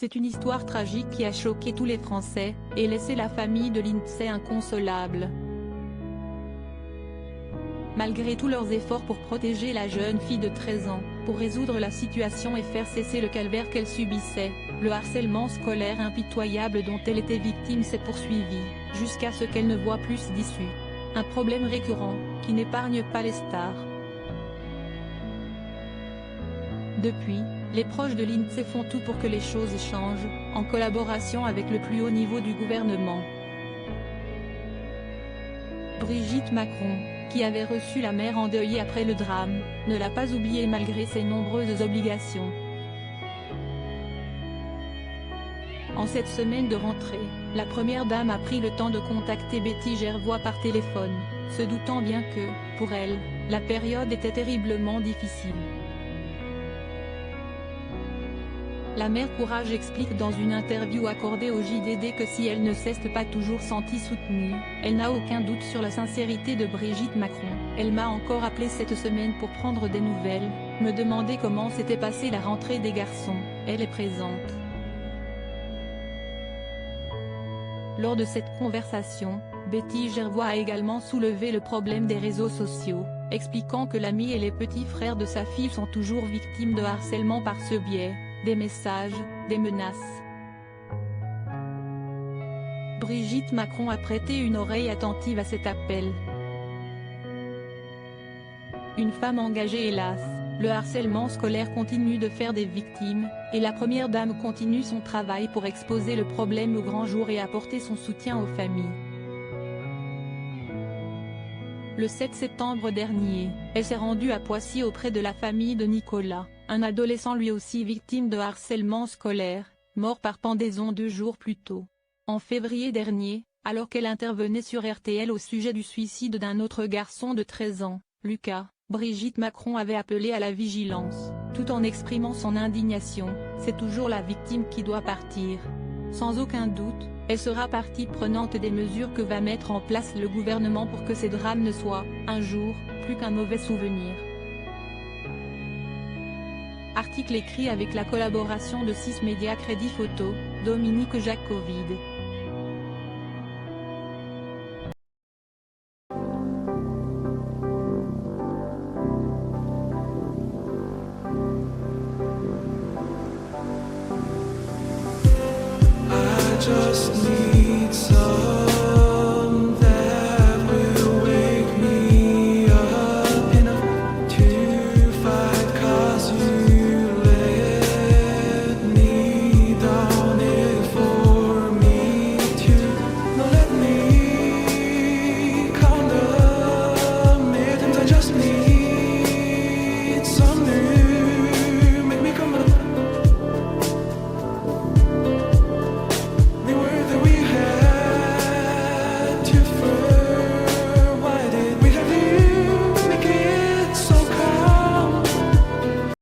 C'est une histoire tragique qui a choqué tous les Français, et laissé la famille de Lindsay inconsolable. Malgré tous leurs efforts pour protéger la jeune fille de 13 ans, pour résoudre la situation et faire cesser le calvaire qu'elle subissait, le harcèlement scolaire impitoyable dont elle était victime s'est poursuivi, jusqu'à ce qu'elle ne voie plus d'issue. Un problème récurrent, qui n'épargne pas les stars. Depuis, les proches de Lindsay font tout pour que les choses changent, en collaboration avec le plus haut niveau du gouvernement. Brigitte Macron, qui avait reçu la mère endeuillée après le drame, ne l'a pas oubliée malgré ses nombreuses obligations. En cette semaine de rentrée, la première dame a pris le temps de contacter Betty Gervois par téléphone, se doutant bien que, pour elle, la période était terriblement difficile. La mère Courage explique dans une interview accordée au JDD que si elle ne s'est pas toujours sentie soutenue, elle n'a aucun doute sur la sincérité de Brigitte Macron. Elle m'a encore appelé cette semaine pour prendre des nouvelles, me demander comment s'était passée la rentrée des garçons, elle est présente. Lors de cette conversation, Betty Gervois a également soulevé le problème des réseaux sociaux, expliquant que l'ami et les petits frères de sa fille sont toujours victimes de harcèlement par ce biais. Des messages, des menaces. Brigitte Macron a prêté une oreille attentive à cet appel. Une femme engagée hélas, le harcèlement scolaire continue de faire des victimes, et la première dame continue son travail pour exposer le problème au grand jour et apporter son soutien aux familles. Le 7 septembre dernier, elle s'est rendue à Poissy auprès de la famille de Nicolas, un adolescent lui aussi victime de harcèlement scolaire, mort par pendaison 2 jours plus tôt. En février dernier, alors qu'elle intervenait sur RTL au sujet du suicide d'un autre garçon de 13 ans, Lucas, Brigitte Macron avait appelé à la vigilance, tout en exprimant son indignation. C'est toujours la victime qui doit partir. Sans aucun doute, elle sera partie prenante des mesures que va mettre en place le gouvernement pour que ces drames ne soient, un jour, plus qu'un mauvais souvenir. Article écrit avec la collaboration de 6 médias Crédit Photo, Dominique Jacovide. Just